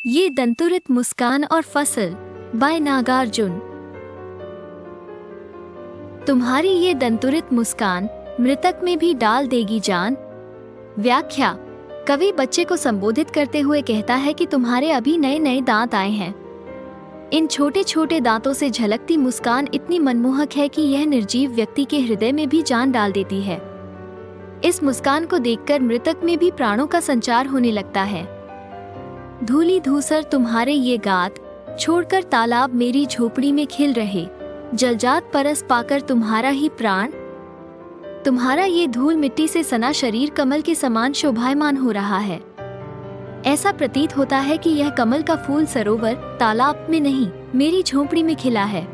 ये दंतुरित मुस्कान और फसल बाय नागार्जुन। तुम्हारी ये दंतुरित मुस्कान मृतक में भी डाल देगी जान। व्याख्या। कवि बच्चे को संबोधित करते हुए कहता है कि तुम्हारे अभी नए नए दांत आए हैं। इन छोटे छोटे दांतों से झलकती मुस्कान इतनी मनमोहक है कि यह निर्जीव व्यक्ति के हृदय में भी जान डाल देती है। इस मुस्कान को देखकर मृतक में भी प्राणों का संचार होने लगता है। धूली धूसर तुम्हारे ये गात, छोड़कर तालाब मेरी झोपड़ी में खिल रहे, जलजात परस पाकर तुम्हारा ही प्राण। तुम्हारा ये धूल मिट्टी से सना शरीर कमल के समान शोभायमान हो रहा है। ऐसा प्रतीत होता है कि यह कमल का फूल सरोवर तालाब में नहीं, मेरी झोपड़ी में खिला है।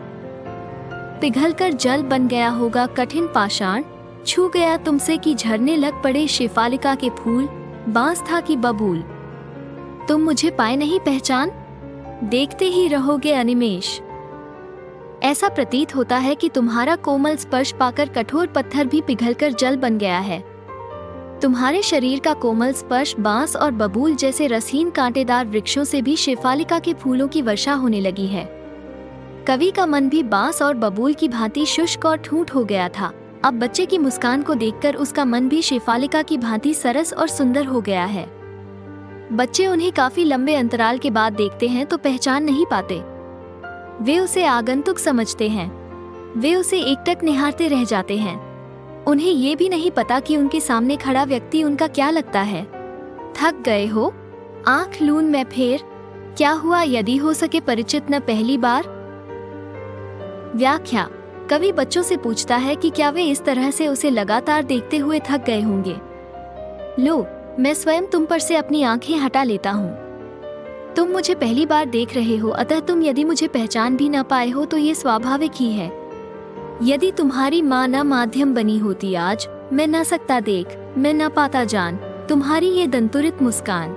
पिघलकर जल बन गया होगा कठिन पाषाण, छू गया तुमसे कि झरने लग पड़े शेफालिका के फूल, बांस था कि बबूल। तुम मुझे पाए नहीं पहचान, देखते ही रहोगे अनिमेष। ऐसा प्रतीत होता है कि तुम्हारा कोमल स्पर्श पाकर कठोर पत्थर भी पिघलकर जल बन गया है। तुम्हारे शरीर का कोमल स्पर्श बांस और बबूल जैसे रसहीन कांटेदार वृक्षों से भी शेफालिका के फूलों की वर्षा होने लगी है। कवि का मन भी बांस और बबूल की भांति शुष्क और ठूंठ हो गया था। अब बच्चे की मुस्कान को देखकर उसका मन भी शेफालिका की भांति सरस और सुंदर हो गया है। बच्चे उन्हें काफी लंबे अंतराल के बाद देखते हैं तो पहचान नहीं पाते। वे उसे आगंतुक समझते हैं। वे उसे एकटक निहारते रह जाते हैं। उन्हें ये भी नहीं पता कि उनके सामने खड़ा व्यक्ति उनका क्या लगता है। थक गए हो, आंख लून मैं फेर, क्या हुआ यदि हो सके परिचित न पहली बार। व्याख्या। कवि बच्चों से पूछता है कि क्या वे इस तरह से उसे लगातार देखते हुए थक गए होंगे। लो, मैं स्वयं तुम पर से अपनी आंखें हटा लेता हूँ। तुम मुझे पहली बार देख रहे हो, अतः तुम यदि मुझे पहचान भी न पाए हो तो ये स्वाभाविक ही है। यदि तुम्हारी माँ न माध्यम बनी होती आज, मैं न सकता देख, मैं न पाता जान तुम्हारी ये दंतुरित मुस्कान।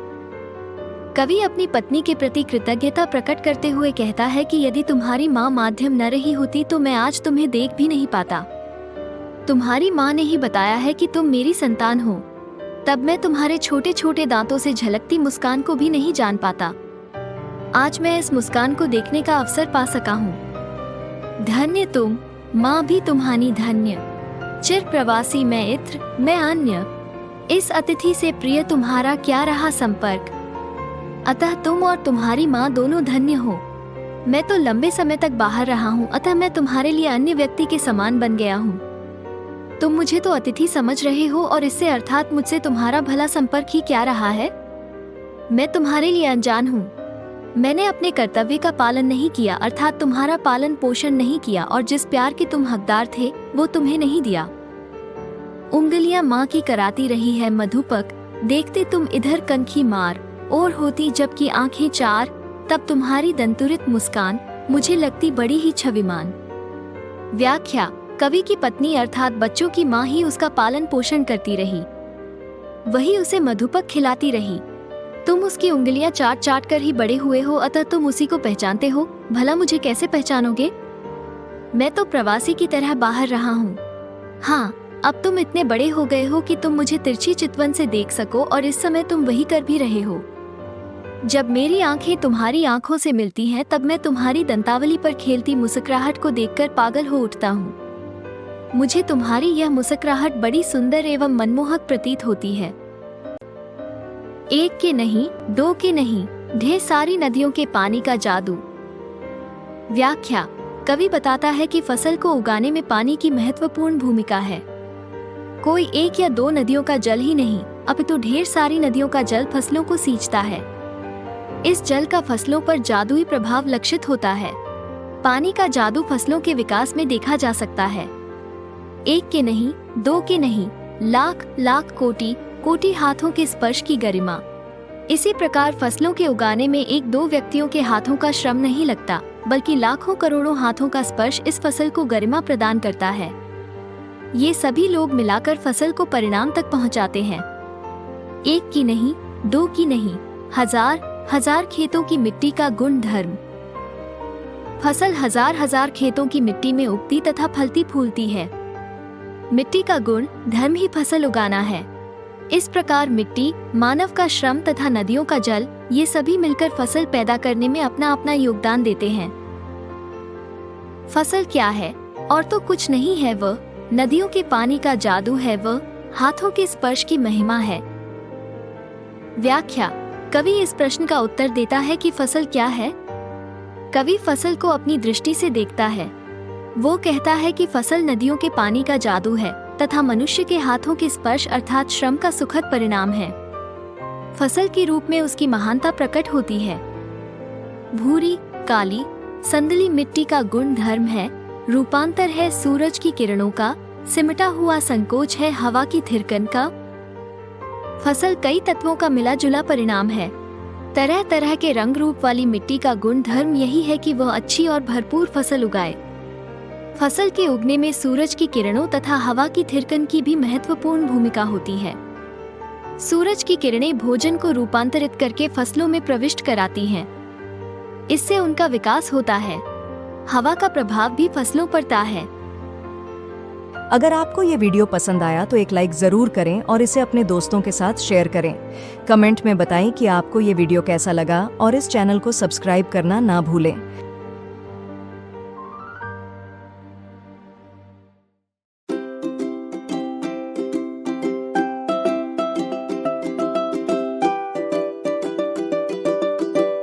कवि अपनी पत्नी के प्रति कृतज्ञता प्रकट करते हुए कहता है कि यदि तुम्हारी माँ माध्यम न रही होती तो मैं आज तुम्हें देख भी नहीं पाता। तुम्हारी माँ ने ही बताया है कि तुम मेरी संतान हो, तब मैं तुम्हारे छोटे छोटे दांतों से झलकती मुस्कान को भी नहीं जान पाता। आज मैं इस मुस्कान को देखने का अवसर पा सका हूँ। धन्य तुम, माँ भी तुम्हारी धन्य। चिर प्रवासी मैं इत्र, मैं अन्य। इस अतिथि से प्रिय तुम्हारा क्या रहा संपर्क। अतः तुम और तुम्हारी माँ दोनों धन्य हो। मैं तो लंबे समय तक बाहर रहा हूँ, अतः मैं तुम्हारे लिए अन्य व्यक्ति के समान बन गया हूँ। तुम मुझे तो अतिथि समझ रहे हो और इससे अर्थात मुझसे तुम्हारा भला संपर्क ही क्या रहा है। मैं तुम्हारे लिए अनजान हूँ। मैंने अपने कर्तव्य का पालन नहीं किया, अर्थात तुम्हारा पालन पोषण नहीं किया, और जिस प्यार के तुम हकदार थे वो तुम्हें नहीं दिया। उंगलियां माँ की कराती रही है मधुपक, देखते तुम इधर कनखी मार, और होती जबकि आंखें चार, तब तुम्हारी दंतुरित मुस्कान मुझे लगती बड़ी ही छविमान। व्याख्या। कवि की पत्नी अर्थात बच्चों की माँ ही उसका पालन पोषण करती रही, वही उसे मधुपक खिलाती रही। तुम उसकी उंगलियां चाट चाट कर ही बड़े हुए हो, अतः तुम उसी को पहचानते हो। भला मुझे कैसे पहचानोगे। मैं तो प्रवासी की तरह बाहर रहा हूँ। हाँ, अब तुम इतने बड़े हो गए हो कि तुम मुझे तिरछी चितवन से देख सको, और इस समय तुम वही कर भी रहे हो। जब मेरी आंखें तुम्हारी आंखों से मिलती हैं तब मैं तुम्हारी दंतावली पर खेलती मुस्कुराहट को देखकर पागल हो उठता हूँ। मुझे तुम्हारी यह मुस्कुराहट बड़ी सुंदर एवं मनमोहक प्रतीत होती है। एक के नहीं, दो के नहीं, ढेर सारी नदियों के पानी का जादू। व्याख्या। कवि बताता है कि फसल को उगाने में पानी की महत्वपूर्ण भूमिका है। कोई एक या दो नदियों का जल ही नहीं, अपितु ढेर सारी नदियों का जल फसलों को सींचता है। इस जल का फसलों पर जादुई प्रभाव लक्षित होता है। पानी का जादू फसलों के विकास में देखा जा सकता है। एक के नहीं, दो के नहीं, लाख लाख कोटि कोटि हाथों के स्पर्श की गरिमा। इसी प्रकार फसलों के उगाने में एक दो व्यक्तियों के हाथों का श्रम नहीं लगता, बल्कि लाखों करोड़ों हाथों का स्पर्श इस फसल को गरिमा प्रदान करता है। ये सभी लोग मिलाकर फसल को परिणाम तक पहुंचाते हैं। एक की नहीं, दो की नहीं, हजार हजार खेतों की मिट्टी का गुण धर्म। फसल हजार हजार खेतों की मिट्टी में उगती तथा फलती फूलती है। मिट्टी का गुण धर्म ही फसल उगाना है। इस प्रकार मिट्टी, मानव का श्रम तथा नदियों का जल, ये सभी मिलकर फसल पैदा करने में अपना अपना योगदान देते हैं। फसल क्या है? और तो कुछ नहीं है, वह नदियों के पानी का जादू है, वह हाथों के स्पर्श की महिमा है। व्याख्या। कवि इस प्रश्न का उत्तर देता है कि फसल क्या है। कवि फसल को अपनी दृष्टि से देखता है। वो कहता है कि फसल नदियों के पानी का जादू है तथा मनुष्य के हाथों के स्पर्श अर्थात श्रम का सुखद परिणाम है। फसल के रूप में उसकी महानता प्रकट होती है। भूरी, काली, संदली मिट्टी का गुण धर्म है, रूपांतर है सूरज की किरणों का, सिमटा हुआ संकोच है हवा की थिरकन का। फसल कई तत्वों का मिला जुला परिणाम है। तरह तरह के रंग रूप वाली मिट्टी का गुण धर्म यही है कि वह अच्छी और भरपूर फसल उगाए। फसल के उगने में सूरज की किरणों तथा हवा की थिरकन की भी महत्वपूर्ण भूमिका होती है। सूरज की किरणें भोजन को रूपांतरित करके फसलों में प्रविष्ट कराती हैं। इससे उनका विकास होता है। हवा का प्रभाव भी फसलों पर पड़ता है। अगर आपको ये वीडियो पसंद आया तो एक लाइक जरूर करें और इसे अपने दोस्तों के साथ शेयर करें। कमेंट में बताएं कि आपको ये वीडियो कैसा लगा और इस चैनल को सब्सक्राइब करना ना भूलें।